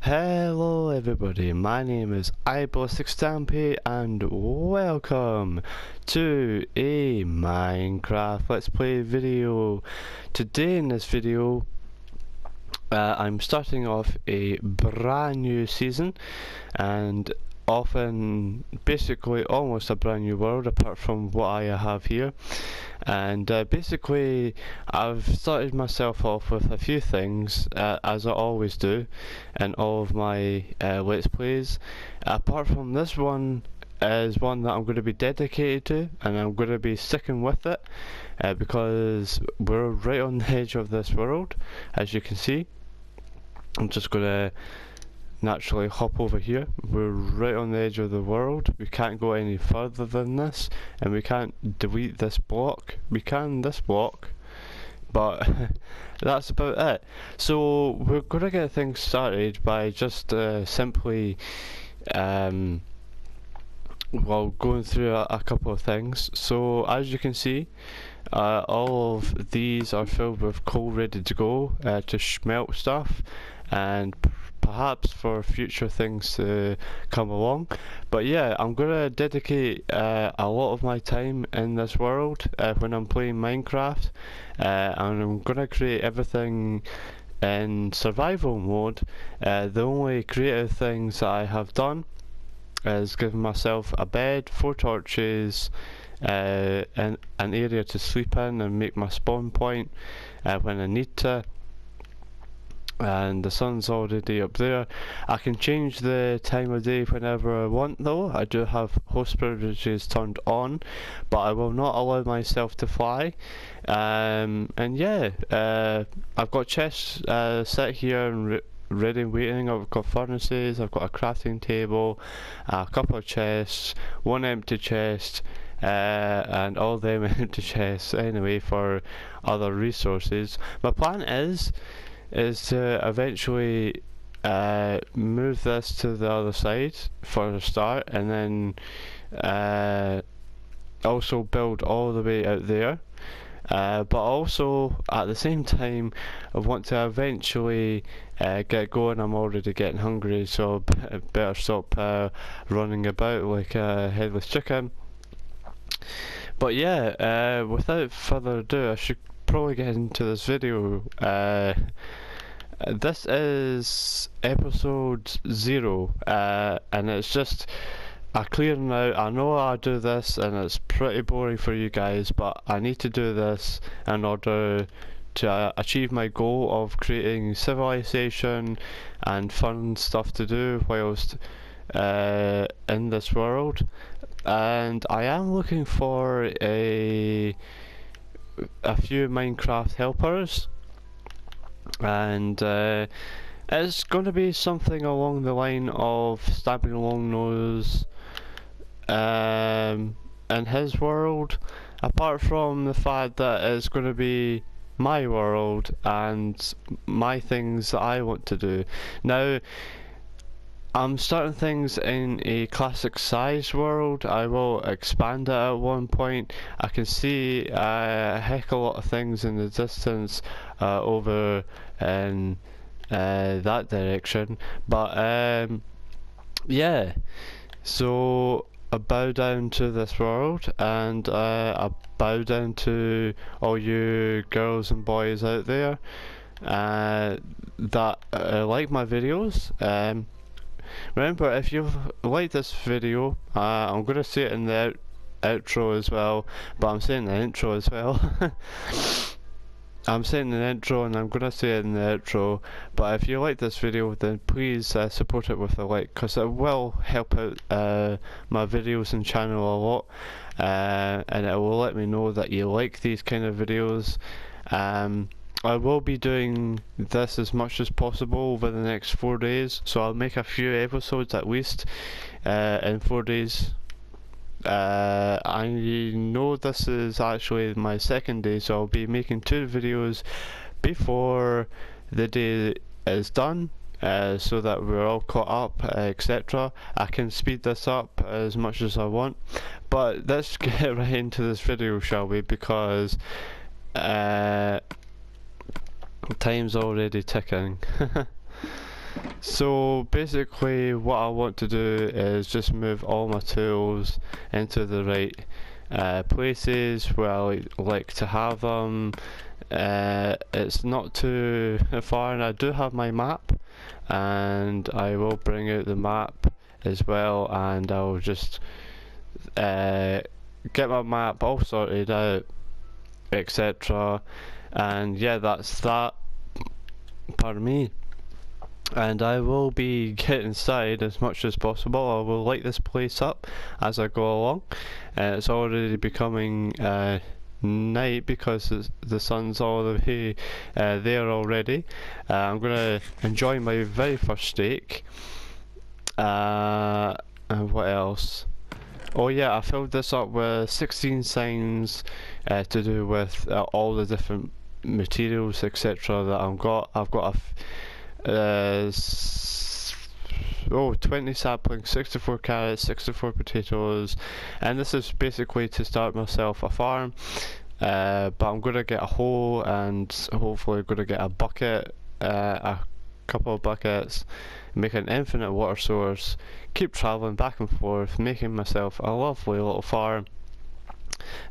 Hello everybody, my name is Ibalistickstampy and welcome to a Minecraft Let's Play video. Today in this video I'm starting off a brand new season and often basically almost a brand new world apart from what I have here. And basically I've started myself off with a few things as I always do in all of my Let's Plays. Apart from this one is one that I'm going to be dedicated to and I'm going to be sticking with it because we're right on the edge of this world, as you can see. I'm just going to naturally hop over here. We're right on the edge of the world. We can't go any further than this, and we can't delete this block. We can this block, but that's about it. So we're gonna get things started by just simply going through a couple of things. So as you can see, all of these are filled with coal ready to go to smelt stuff and perhaps for future things to come along. But yeah, I'm gonna dedicate a lot of my time in this world when I'm playing Minecraft, and I'm gonna create everything in survival mode. The only creative things that I have done is given myself a bed, 4 torches, and an area to sleep in and make my spawn point when I need to. And the sun's already up there. I can change the time of day whenever I want though. I do have host privileges turned on, but I will not allow myself to fly. And yeah, I've got chests set here and ready waiting. I've got furnaces, I've got a crafting table, a couple of chests, one empty chest, and all them empty chests anyway for other resources. My plan is to eventually move this to the other side for the start, and then also build all the way out there. But also at the same time I want to eventually get going. I'm already getting hungry, so I better stop running about like a headless chicken. But yeah, without further ado, I should probably get into this video. This is episode 0, and it's just a clearing out. I know I do this and it's pretty boring for you guys, but I need to do this in order to achieve my goal of creating civilization and fun stuff to do whilst in this world. And I am looking for a few Minecraft helpers, and it's going to be something along the line of Stabbing Longnose in his world, apart from the fact that it's going to be my world and my things that I want to do. Now I'm starting things in a classic size world. I will expand it at one point. I can see a heck of a lot of things in the distance over in that direction, but yeah, so I bow down to this world, and I bow down to all you girls and boys out there that like my videos. Remember, if you've liked this video, I'm going to say it in the outro as well, but I'm saying the intro as well. I'm saying the intro and I'm going to say it in the outro, but if you like this video then please support it with a like, because it will help out my videos and channel a lot, and it will let me know that you like these kind of videos. I will be doing this as much as possible over the next 4 days, so I'll make a few episodes at least in 4 days. I know this is actually my second day, so I'll be making 2 videos before the day is done, so that we're all caught up, etc. I can speed this up as much as I want, but let's get right into this video, shall we, because time's already ticking. So basically what I want to do is just move all my tools into the right places where I like to have them. It's not too far, and I do have my map, and I will bring out the map as well, and I'll just get my map all sorted out, etc. And yeah, that's that. Pardon me. And I will be getting started as much as possible. I will light this place up as I go along. It's already becoming night because the sun's all the way there already. I'm going to enjoy my very first steak. And what else? Oh yeah, I filled this up with 16 signs to do with all the different materials, etc. that I've got. I've got 20 saplings, 64 carrots, 64 potatoes, and this is basically to start myself a farm. But I'm gonna get a hoe, and hopefully gonna get a bucket, a couple of buckets, make an infinite water source, keep travelling back and forth, making myself a lovely little farm.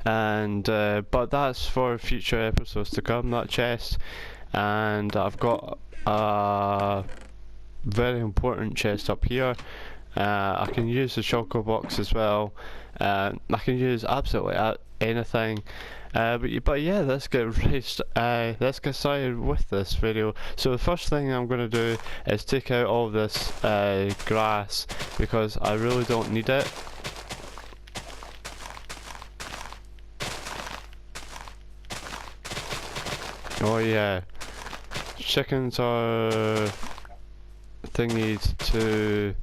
And but that's for future episodes to come, that chest. And I've got a very important chest up here. I can use the choco box as well. I can use absolutely anything. But yeah, let's get started with this video. So the first thing I'm going to do is take out all this grass because I really don't need it. Oh yeah, chickens are thingied to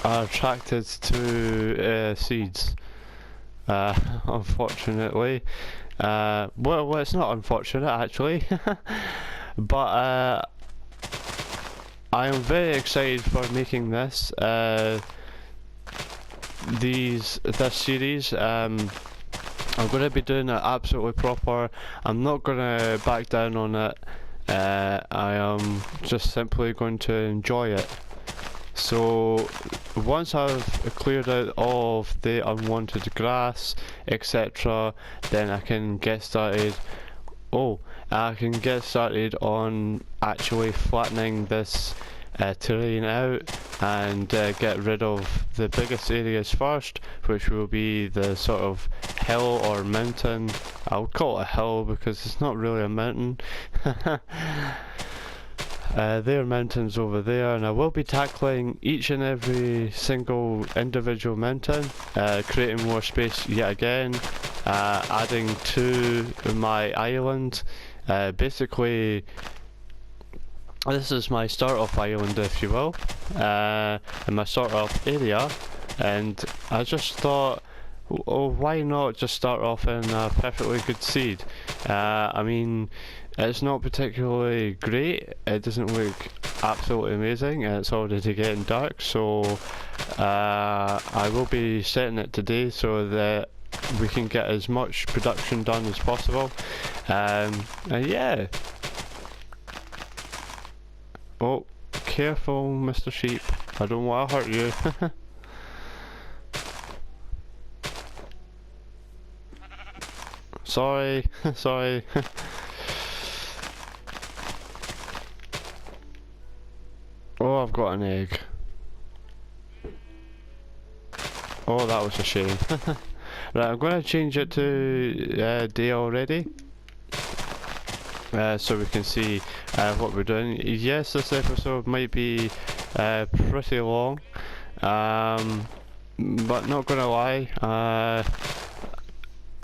are attracted to seeds. Unfortunately, well, it's not unfortunate actually, but I am very excited for making this series. I'm going to be doing it absolutely proper. I'm not going to back down on it. I am just simply going to enjoy it. So once I've cleared out all of the unwanted grass, etc., then I can get started. I can get started on actually flattening this terrain out and get rid of the biggest areas first, which will be the sort of hill or mountain. I'll call it a hill because it's not really a mountain. There are mountains over there, and I will be tackling each and every single individual mountain, creating more space yet again, adding to my island. Basically, this is my start off island, if you will, and my start off area, and I just thought, oh, why not just start off in a perfectly good seed? I mean, it's not particularly great, it doesn't look absolutely amazing, and it's already getting dark, so I will be setting it today so that we can get as much production done as possible. And yeah. Oh, careful, Mr. Sheep. I don't want to hurt you. Sorry, sorry. Oh, I've got an egg. Oh, that was a shame. Right, I'm going to change it to day already. So we can see what we're doing. Yes, this episode might be pretty long, but not gonna lie,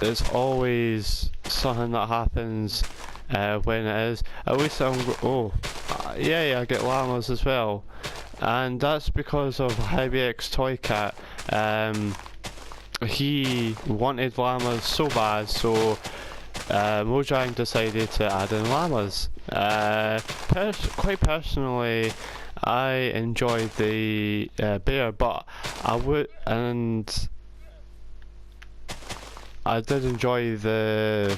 it's always something that happens when it is. At least yeah, I get llamas as well, and that's because of Ibalistickstampy Toy Cat. He wanted llamas so bad, so Mojang decided to add in llamas. Quite personally, I enjoyed the bear, but I did enjoy the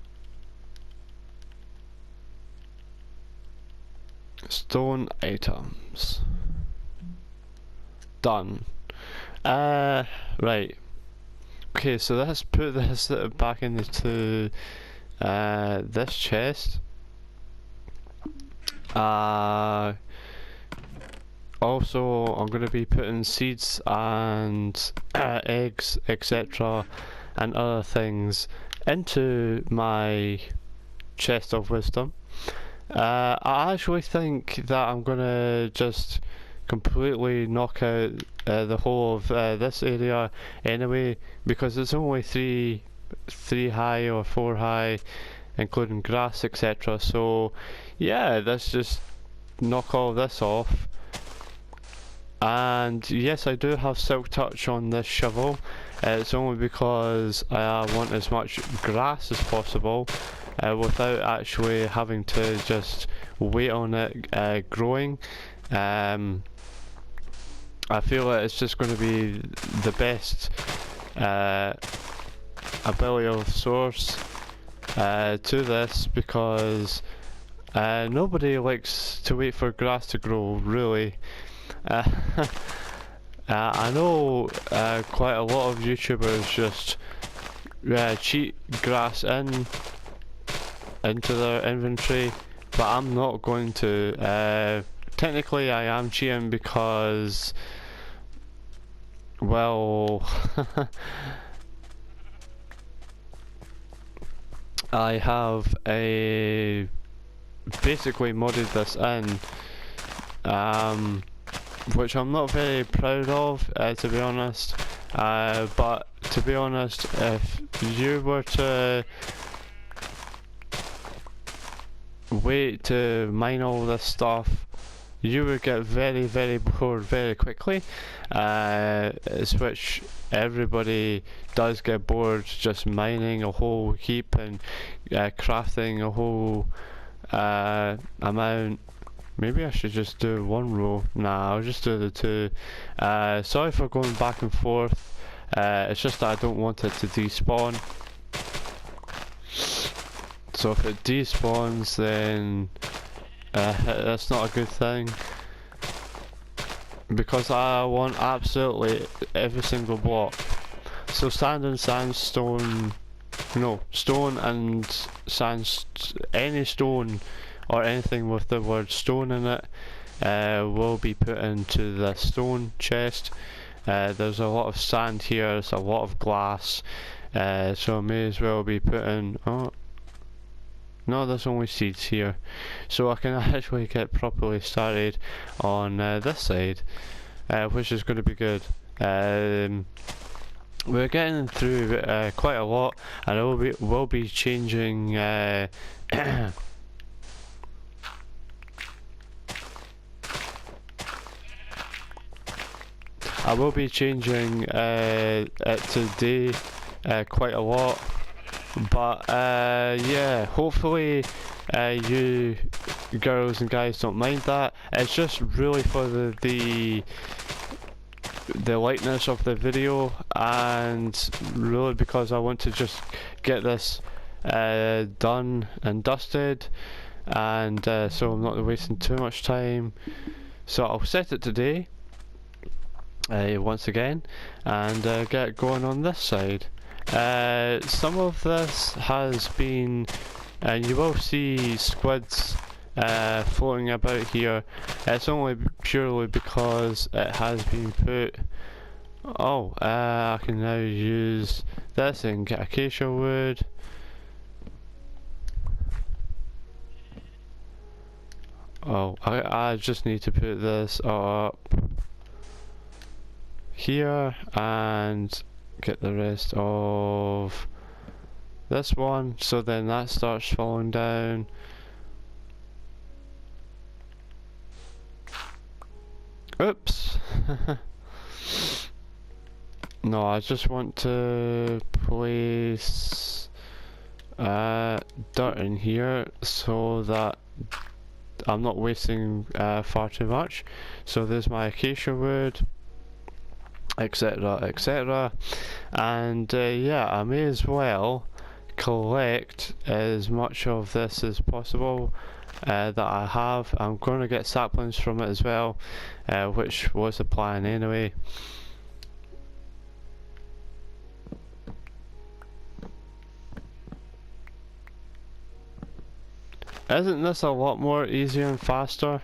Stone items. Done. Right. Okay, so let's put this back into this chest. Also, I'm going to be putting seeds and eggs, etc., and other things into my chest of wisdom. I actually think that I'm going to just completely knock out the whole of this area anyway, because it's only three high or 4 high, including grass, etc. So yeah, let's just knock all this off. And yes, I do have silk touch on this shovel. It's only because I want as much grass as possible without actually having to just wait on it growing. I feel like it's just going to be the best ability of source to this, because nobody likes to wait for grass to grow, really. I know quite a lot of YouTubers just cheat grass into their inventory, but I'm not going to. Technically I am cheating because, well, I have basically modded this in, which I'm not very proud of, to be honest. But to be honest, if you were to wait to mine all this stuff, you would get very, very bored very quickly. Which everybody does get bored, just mining a whole heap and crafting a whole amount. Maybe I should just do 1 row. Nah, I'll just do the 2. Sorry for going back and forth. It's just that I don't want it to despawn. So if it despawns, then that's not a good thing. Because I want absolutely every single block. So sand and sandstone, no, stone and any stone or anything with the word stone in it will be put into the stone chest. There's a lot of sand here, there's a lot of glass, so I may as well be putting, oh no, there's only seeds here, so I can actually get properly started on this side, which is going to be good. We're getting through quite a lot, and I will be changing I will be changing it today quite a lot, but yeah, hopefully you girls and guys don't mind that. It's just really for the likeness of the video, and really because I want to just get this done and dusted, and so I'm not wasting too much time. So I'll set it today once again, and get going on this side. Some of this has been, and you will see squids floating about here. It's only purely because it has been put. Oh, I can now use this and get acacia wood. Oh, I just need to put this up here and get the rest of this one, so then that starts falling down. Oops. No, I just want to place dirt in here so that I'm not wasting far too much. So there's my acacia wood, etc, etc, and yeah, I may as well collect as much of this as possible that I have. I'm going to get saplings from it as well, which was the plan anyway. Isn't this a lot more easier and faster?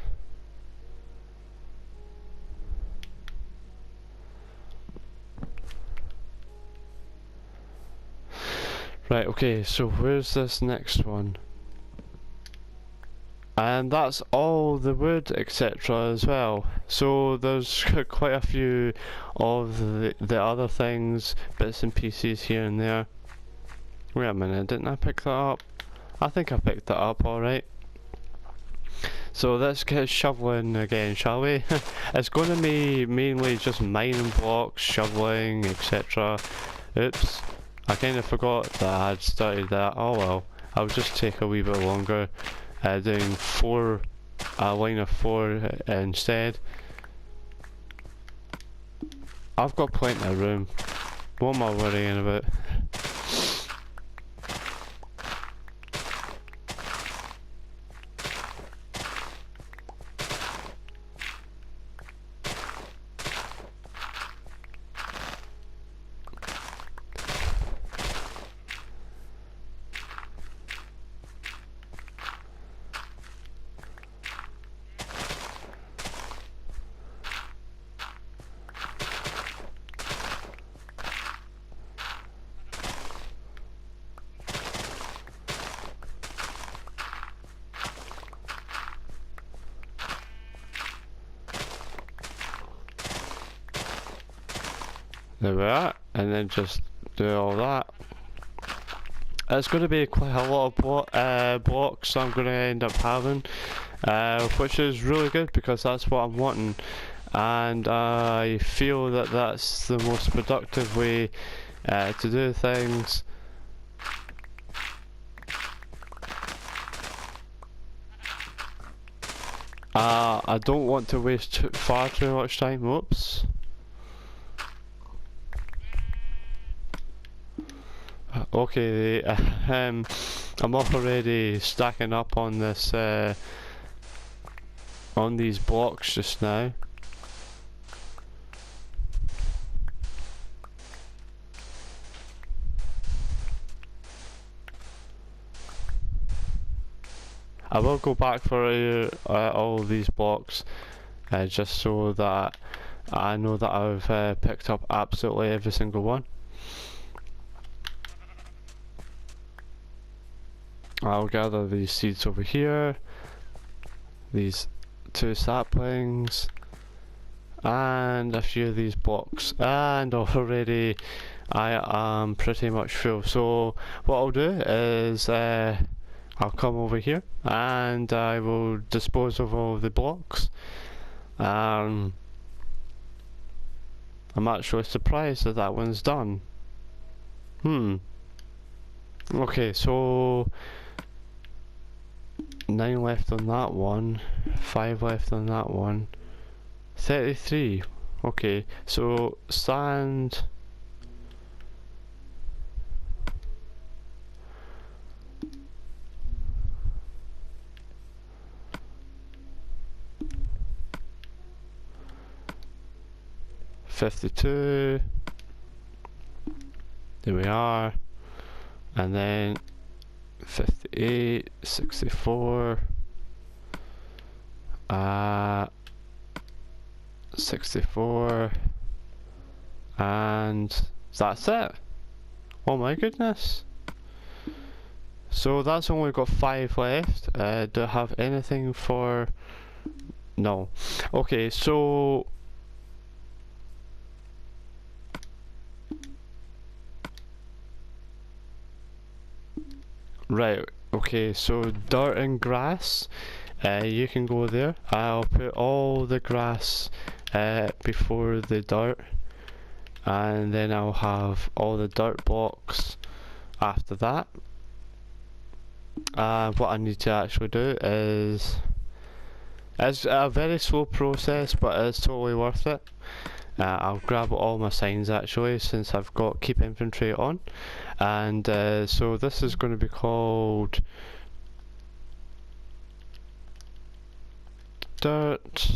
Right, okay, so where's this next one? And that's all the wood, etc. as well. So there's quite a few of the other things, bits and pieces here and there. Wait a minute, didn't I pick that up? I think I picked that up alright. So let's get shoveling again, shall we? It's going to be mainly just mining blocks, shoveling, etc. Oops. I kind of forgot that I had started that. Oh well, I'll just take a wee bit longer, doing a line of 4 instead. I've got plenty of room. What am I worrying about? There we are, and then just do all that. It's going to be quite a lot of blocks I'm going to end up having, which is really good because that's what I'm wanting, and I feel that that's the most productive way to do things. I don't want to waste far too much time. Whoops. Okay, I'm already stacking up on this, on these blocks just now. I will go back for all of these blocks, just so that I know that I've picked up absolutely every single one. I'll gather these seeds over here, these 2 saplings, and a few of these blocks, and already I am pretty much full. So what I'll do is I'll come over here and I will dispose of all of the blocks. I'm actually surprised that that one's done. Okay, so 9 left on that one, 5 left on that one, 33. Okay, so sand. $52. There we are. And then 58, 64, 64, and that's it. Oh my goodness. So that's only got 5 left. Do I have anything for... No. Okay, so... Right, okay, so dirt and grass, you can go there. I'll put all the grass before the dirt, and then I'll have all the dirt blocks after that. What I need to actually do is... It's a very slow process, but it's totally worth it. I'll grab all my signs actually, since I've got keep inventory on, and so this is going to be called dirt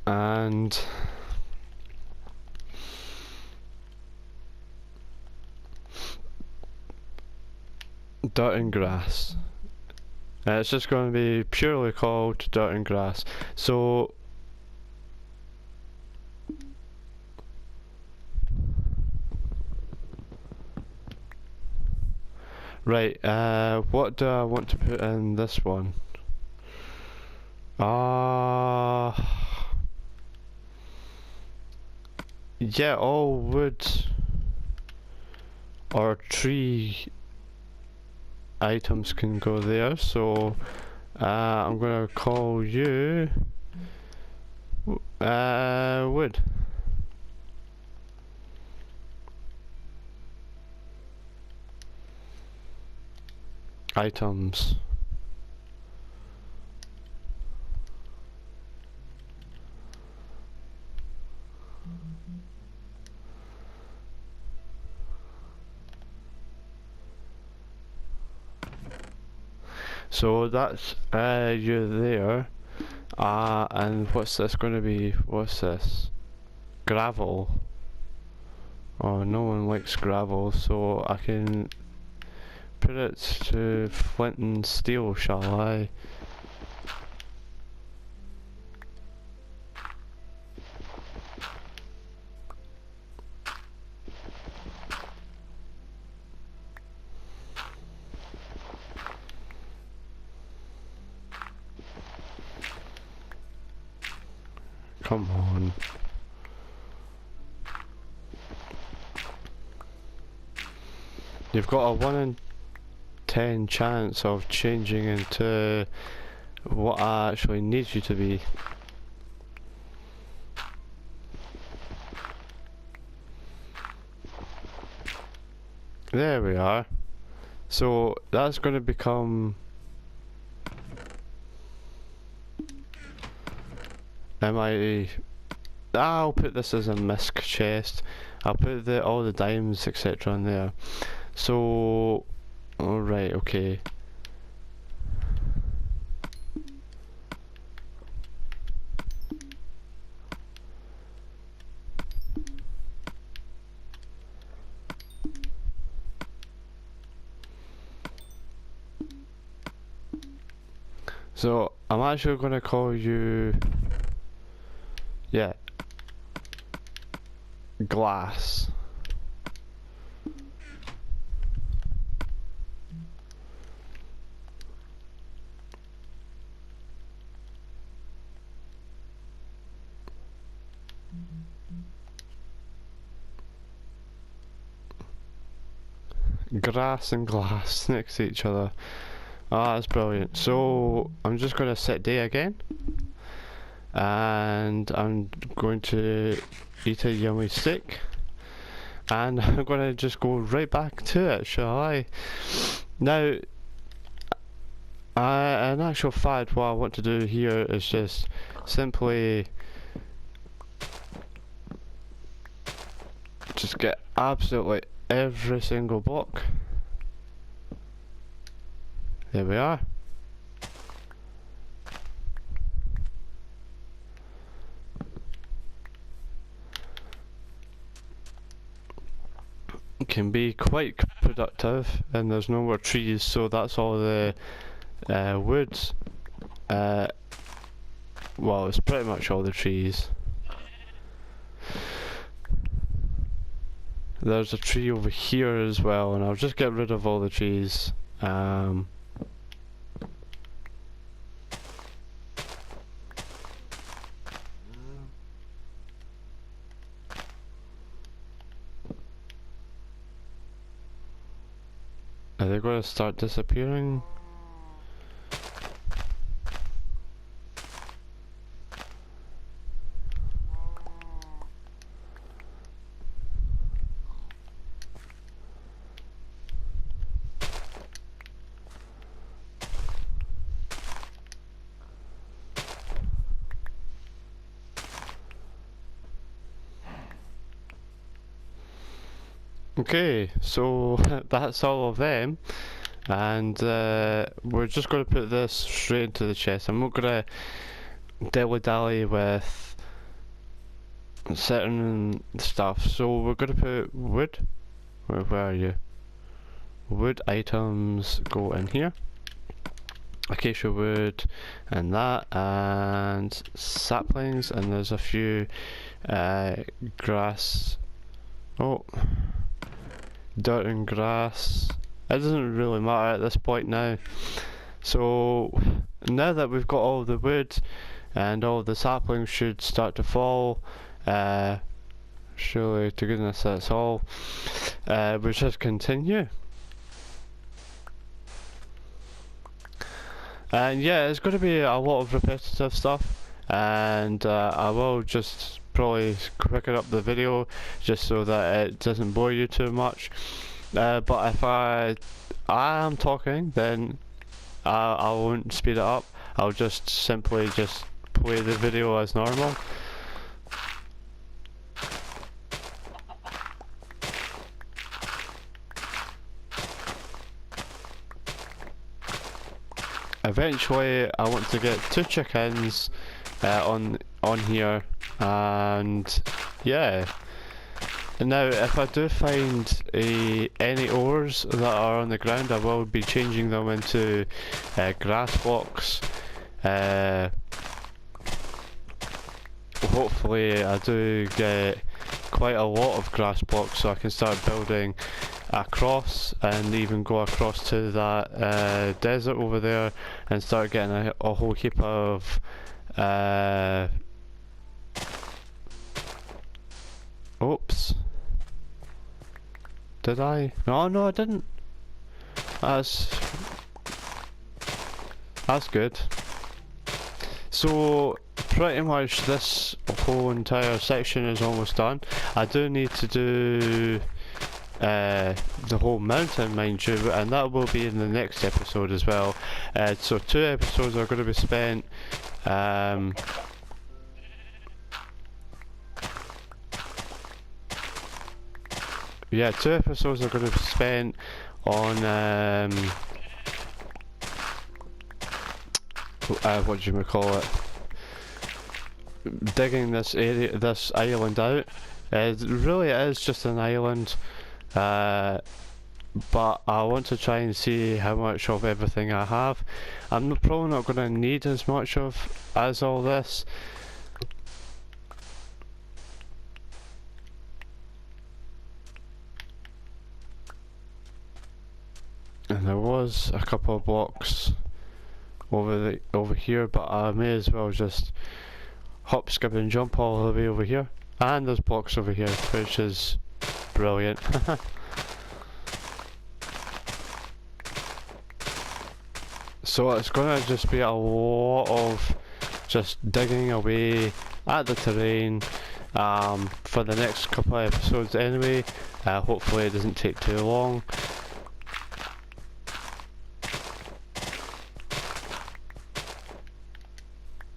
and dirt and grass. It's just going to be purely called dirt and grass. So right, what do I want to put in this one? Yeah, all wood or tree items can go there, so I'm gonna call you wood. Items. So that's you there. And what's this going to be? What's this? Gravel. Oh, no one likes gravel, so I can put it to flint and steel, shall I? Come on. You've got a 1 in 10 chance of changing into what I actually need you to be. There we are. So that's going to become... I'll put this as a misc chest. I'll put all the diamonds etc in there. So, alright, okay. So, I'm actually going to call you... Yeah. Glass. Grass and glass next to each other. Ah, that's brilliant. So I'm just going to set day again, and I'm going to eat a yummy steak, and I'm going to just go right back to it, shall I? Now, in actual fact, what I want to do here is just simply just get absolutely every single block. There we are. It can be quite productive, and there's no more trees, so that's all the woods. Well, it's pretty much all the trees. There's a tree over here as well, and I'll just get rid of all the trees. Are they going to start disappearing? Okay, so that's all of them, and we're just going to put this straight into the chest. I'm not going to dilly-dally with certain stuff, so we're going to put wood. Where are you? Wood items go in here. Acacia wood and that, and saplings, and there's a few grass. Oh, dirt and grass. It doesn't really matter at this point now. So now that we've got all the wood and all the saplings should start to fall, surely to goodness that's all, we'll just continue. And yeah, it's going to be a lot of repetitive stuff, and I will just probably quicken up the video just so that it doesn't bore you too much. But if I am talking, then I won't speed it up. I'll just simply just play the video as normal. Eventually I want to get 2 chickens on here, and yeah. Now if I do find any ores that are on the ground, I will be changing them into grass blocks. Hopefully I do get quite a lot of grass blocks so I can start building across and even go across to that desert over there and start getting a whole heap of oops, did I? No I didn't. That's good. So pretty much this whole entire section is almost done. I do need to do the whole mountain, mind you, and that will be in the next episode as well. So 2 episodes are going to be spent yeah, 2 episodes are going to be spent on what do you call it? Digging this area, this island out. It really is just an island, but I want to try and see how much of everything I have. I'm probably not going to need as much as all this. And there was a couple of blocks over here, but I may as well just hop, skip and jump all the way over here. And there's blocks over here, which is brilliant. So it's gonna just be a lot of just digging away at the terrain for the next couple of episodes anyway. Hopefully it doesn't take too long.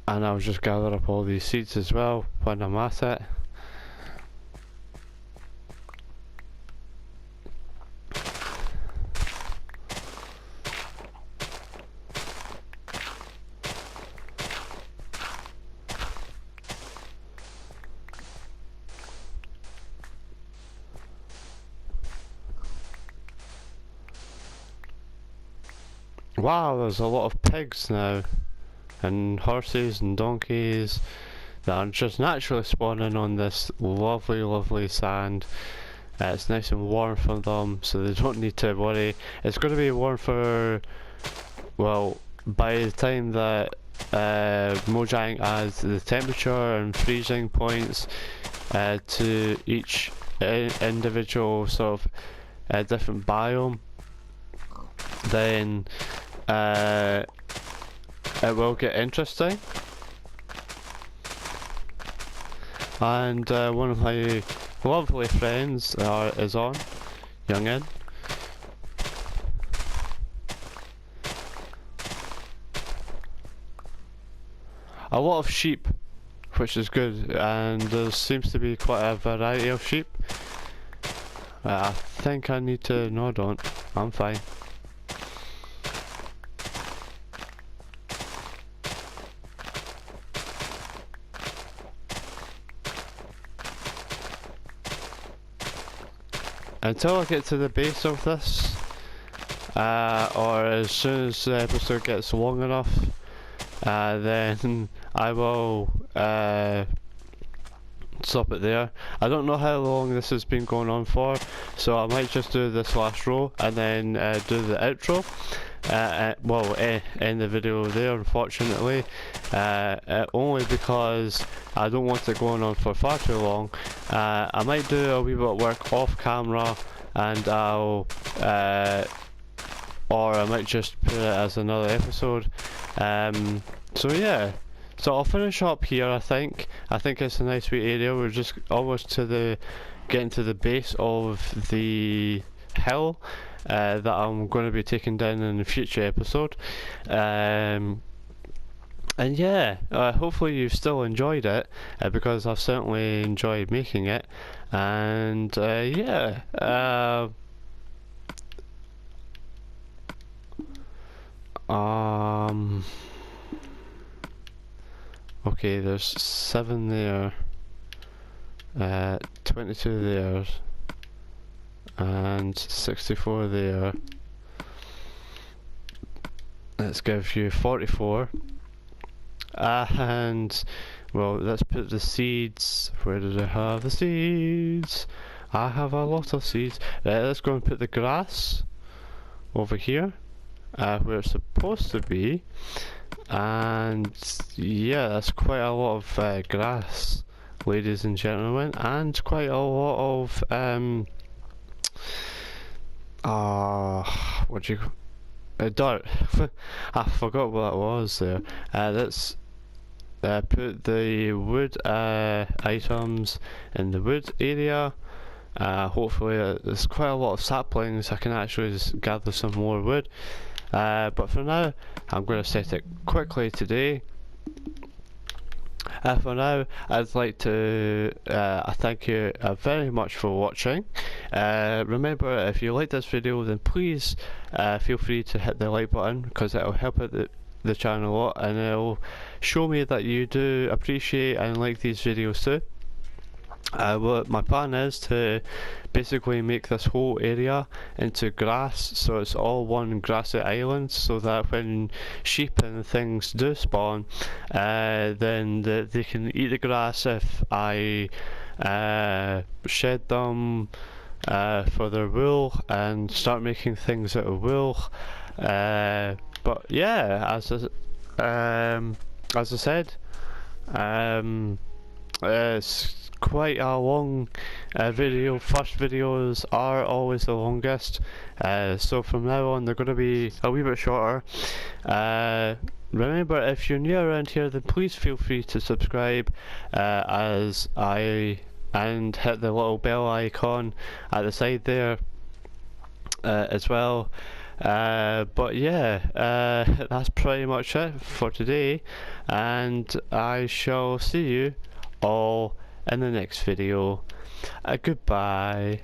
And I'll just gather up all these seeds as well when I'm at it. Wow, there's a lot of pigs now, and horses and donkeys that are just naturally spawning on this lovely sand. It's nice and warm for them, so they don't need to worry. It's going to be warm for, well, by the time that Mojang adds the temperature and freezing points to each individual sort of different biome, then it will get interesting. And one of my lovely friends is on, Youngin. A lot of sheep, which is good, and there seems to be quite a variety of sheep. I think I need to... No, I don't. I'm fine. Until I get to the base of this, or as soon as the episode gets long enough, then I will stop it there. I don't know how long this has been going on for, so I might just do this last row and then do the outro. Well, end the video there, unfortunately, only because I don't want it going on for far too long. I might do a wee bit of work off camera, and I'll or I might just put it as another episode. So yeah, so I'll finish up here. I think it's a nice wee area. We're just almost to getting to the base of the hill that I'm going to be taking down in a future episode. And yeah, hopefully you've still enjoyed it, because I've certainly enjoyed making it. And yeah, okay, there's 7 there, 22 there, and 64 there. Let's give you 44. And well, let's put the seeds. Where did I have the seeds? I have a lot of seeds. Let's go and put the grass over here, where it's supposed to be. And yeah, that's quite a lot of grass, ladies and gentlemen, and quite a lot of what do you dirt. I forgot what that was there. Let's put the wood items in the wood area. Hopefully there's quite a lot of saplings. I can actually just gather some more wood. But for now, I'm going to set it quickly today. For now, I'd like to thank you very much for watching. Remember, if you like this video, then please feel free to hit the like button, because it will help out the channel a lot, and it will show me that you do appreciate and like these videos too. Well, my plan is to basically make this whole area into grass, so it's all one grassy island, so that when sheep and things do spawn, then they can eat the grass if I shed them for their wool and start making things out of wool. But yeah, as I said, it's quite a long video. First videos are always the longest, so from now on they're going to be a wee bit shorter. Remember, if you're new around here, then please feel free to subscribe and hit the little bell icon at the side there as well. But yeah, that's pretty much it for today, and I shall see you all in the next video. Goodbye.